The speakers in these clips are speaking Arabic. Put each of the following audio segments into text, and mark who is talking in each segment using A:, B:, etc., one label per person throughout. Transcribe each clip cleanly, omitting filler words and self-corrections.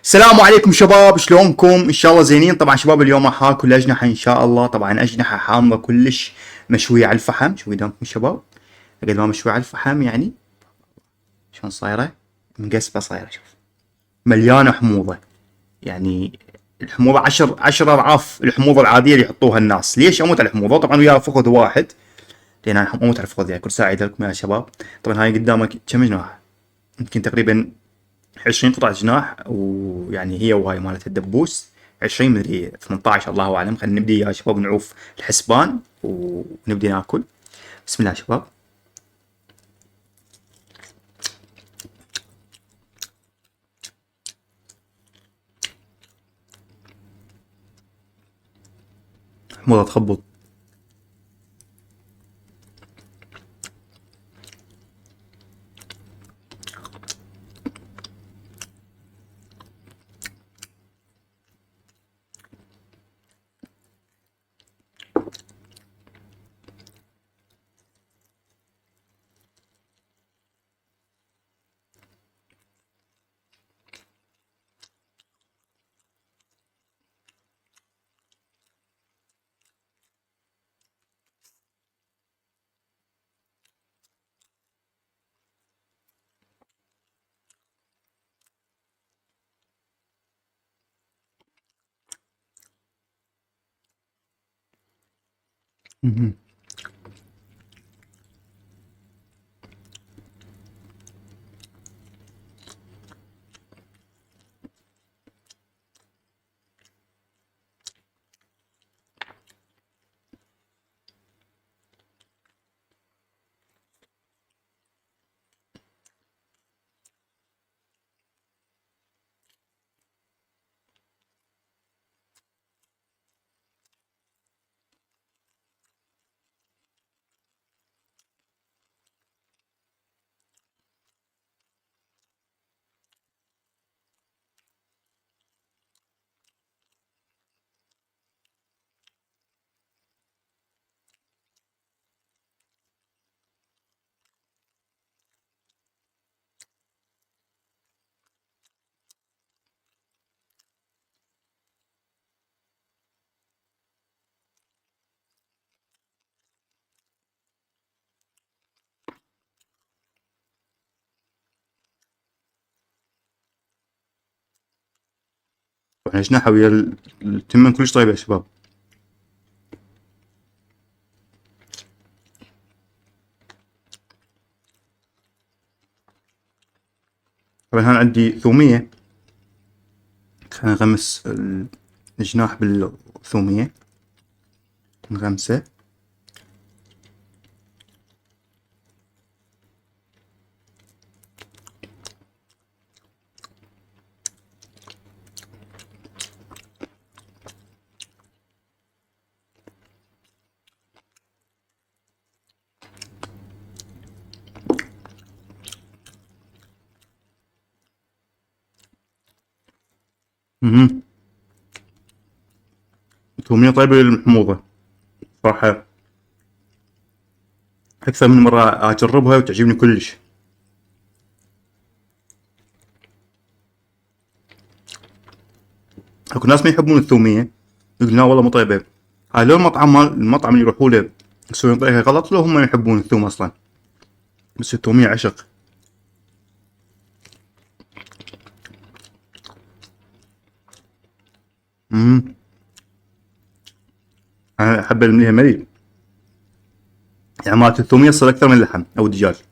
A: السلام عليكم شباب، شلونكم؟ ان شاء الله زينين. طبعا شباب اليوم راح اكل اجنحه ان شاء الله. طبعا اجنحه حامضه كلش، مشويه على الفحم. شو قدامكم شباب؟ قد ما مشويه على الفحم يعني شلون صايره؟ مقسبه صايره، شوف مليانه حموضه. يعني الحموضه عشر اضعاف الحموضه العاديه اللي يحطوها الناس. ليش اموت على الحموضه؟ طبعا وياها فخذ واحد، لان انا اموت على الفخذ يعني كل ساعه لكم يا شباب. طبعا هاي قدامك كم جناح؟ يمكن تقريبا 20 قطعة جناح، ويعني هي وهاي مالت الدبوس 20 مدري 18 الله اعلم. خلينا نبدي يا شباب نعوف الحسبان ونبدي ناكل. بسم الله يا شباب. حموضة تخبط. مهم. طبعا اجنحة ويا التمن كلش طيبة يا شباب. طبعا هان عندي ثومية، خلينا نغمس الجناح بالثومية، نغمسه. مهم. ثومية طيبة للحموضة صراحة، أكثر من مرة أجربها وتعجبني كلش. اكو ناس ما يحبون الثومية، يقولون لا والله مو طيبة. هاي لو المطعم اللي يروحوا له يسوون طريقة غلط، لو هم ما يحبون الثوم أصلا. بس الثومية عشق. امم أنا أحب المليها ملي، يعني مالت الثومية تصير أكثر من اللحم أو الدجاج.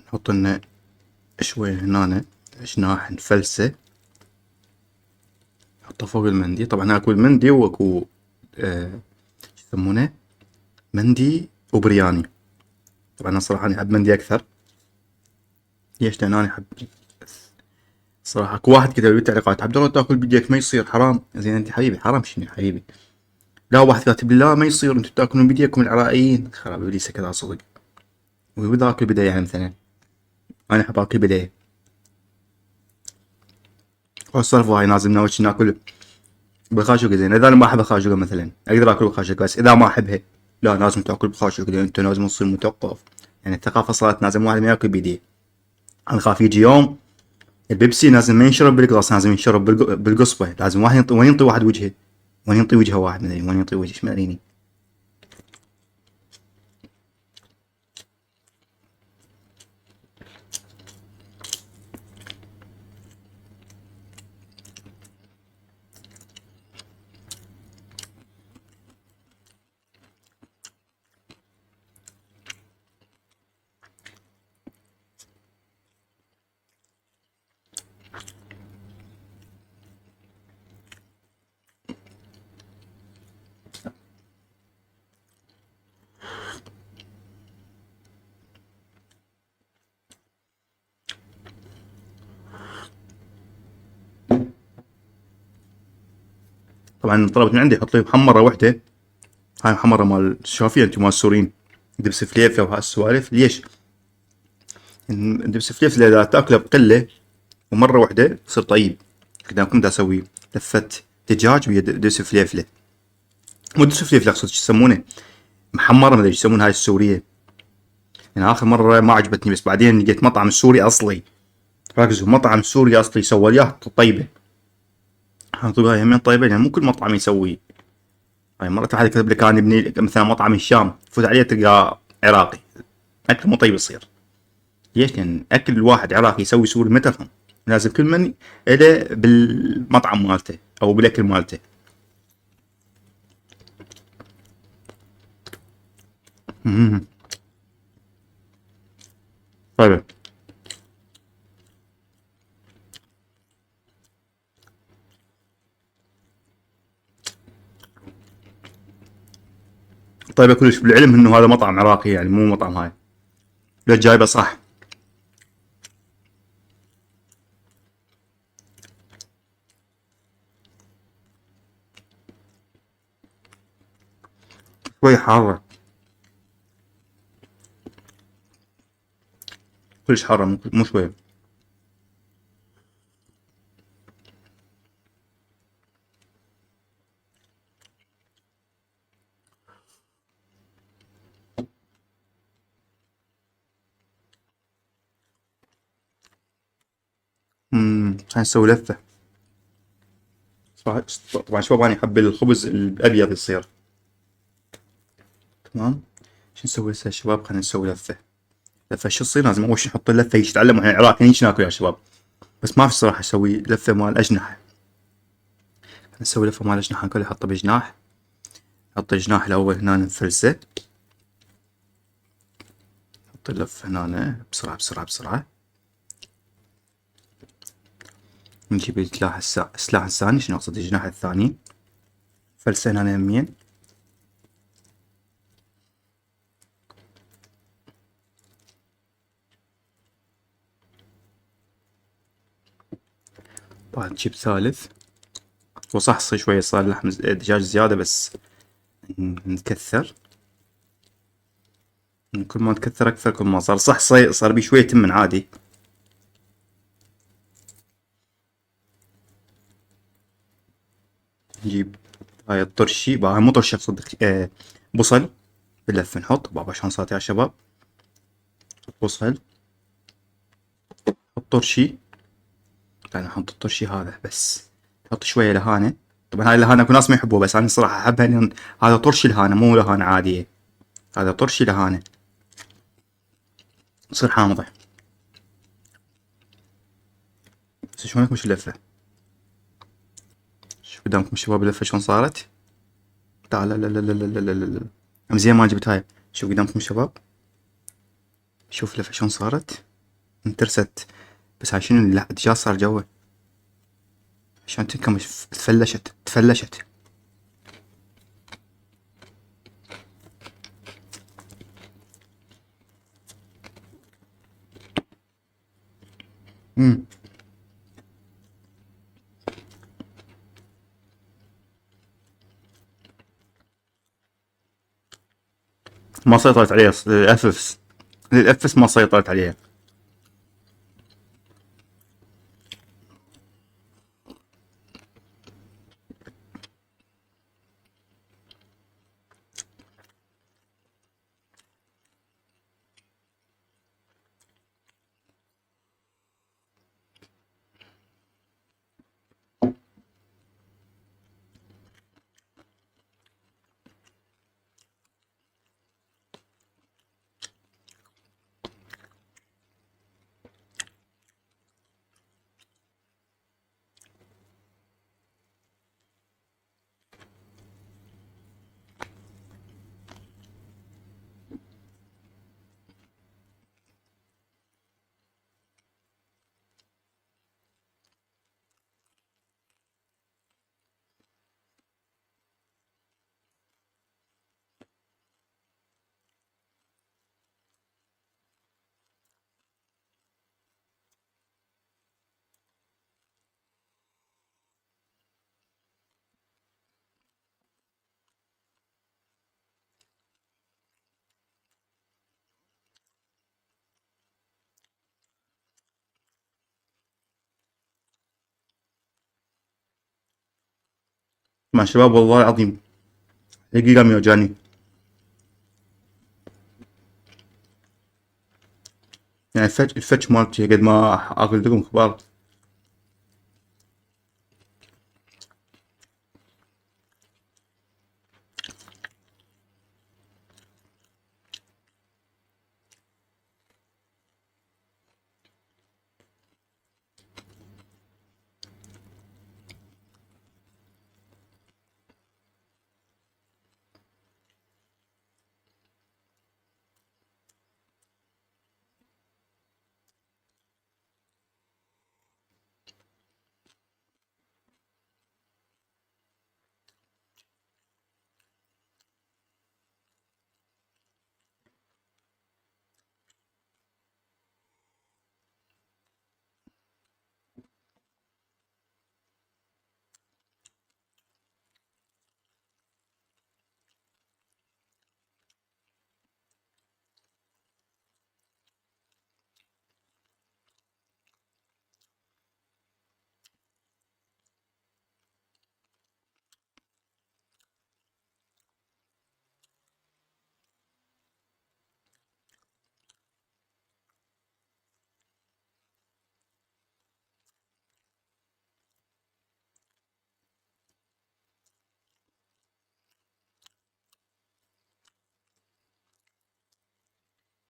A: نحط لنا شوية هنا جناح نفلسه، نحطه فوق المندي. طبعا اكو المندي واكو شو يسمونه، مندي وبرياني. طبعا انا صراحة أنا احب مندي اكثر. ليش؟ لان انا احب صراحة. اكو واحد كتب لي بالتعليقات: عبد الله تاكل بيديك ما يصير حرام. زين انت حبيبي حرام شنو يا حبيبي؟ لا واحد كاتب لي لا ما يصير انتم تاكلون بيديكم العراقيين. خراب ابليس كذا صدق. واذا اكل بداية يعني مثلا انا احب اكل بداية. والسالفة هاي نازل ناوي ناكل بالخاشوقة زين. اذا انا ما احب الخاشوقة مثلا اقدر اكل بالخاشوقة، بس اذا ما احبها لا لازم تاكل بالخاشوقة، انت لازم تصير مثقف. يعني الثقافة صارت لازم واحد ما ياكل بيديه. انا خاف يجي يوم البيبسي لازم ما ينشرب بالقلاص، لازم ينشرب بالقصبة. لازم واحد وين ينطي واحد وجهه، وين ينطي وجهه واحد مدري وين ينطي وجهه مدريني. طبعا طلبت من عندي حط لي محمرة وحدة. هاي محمرة مال شافية انتم مال السوريين، دبس فليفة وهالسوالف. ليش؟ الدبس فليفة اذا تاكله بقلة ومرة وحدة يصير طيب. قدامكم دا اسوي لفة دجاج ويا دبس فليفلة، مو دبس فليفلة اقصد شو يسمونه، محمرة مدري شو يسمون هاي السورية. يعني اخر مرة ما عجبتني، بس بعدين لقيت مطعم سوري اصلي، ركزوا مطعم سوري اصلي سوى ليها طيبة. هاي همين طيبة يعني مو كل مطعم يسوي. هاي مرة واحد كتب لك انا ابني مثلا مطعم الشام، تفوت عليه تلقاه عراقي، اكل مو طيب يصير. ليش؟ لان اكل الواحد عراقي يسوي سوري ما تفهم. لازم كل من له بالمطعم مالته او بالاكل مالته. طيب طيب كلش بالعلم انه هذا مطعم عراقي يعني مو مطعم هاي، لا جايبه صح. شوي حارة، كلش حارة مو شوي. هاي نسوي لفة. طبعا شباب انا احب الخبز الابيض يصير تمام. شو نسوي هسه يا شباب؟ خلينا نسوي لفة. لفة شو تصير؟ لازم اول شي نحط اللفة هيك تعلموا احنا العراقيين هيك ناكل يا شباب، بس ما في الصراحة اسوي لفة مال اجنحة. نسوي لفة مال اجنحة كلها احطه بجناح. نحط الجناح الاول هنا نفرزه، نحط اللفة هنا بسرعة بسرعة بسرعة. نجيب السلاح الثاني، شنو اقصد الجناح الثاني، فلسه هنا يمين. بعد نجيب ثالث. وصح شوية صار لحم دجاج زيادة بس نكثر. كل ما تكثر اكثر كل ما صار صح، صار بي شوية من عادي. نجيب هاي الطرشي، هاي مو طرشي اقصد بصل باللفة نحط بابا شلون صارت يا شباب. بصل، الطرشي. يعني نحط الطرشي هذا بس، نحط شوية لهانة. طبعا هاي اللهانة اكو ناس ما يحبوها بس انا صراحة احبها لان هذا طرشي لهانة مو لهانة عادية، هذا طرشي لهانة تصير حامضة. بس شلون لكم اللفة؟ شوف قدامكم الشباب اللفة شلون صارت. تعال لا لا لا لا لا لا لا لا. هم زين ما جبت هاي. شوف قدامكم الشباب، شوف اللفة شلون صارت انترست. بس هاي شنو الدجاج صار جوا عشان تنكمش، تفلشت تفلشت. امم ما سيطرت عليه للأسف، للأسف ما سيطرت عليه. مع شباب والله العظيم حقيقة يوجعني. يعني الفتش مالتي قد ما اكل لكم كبار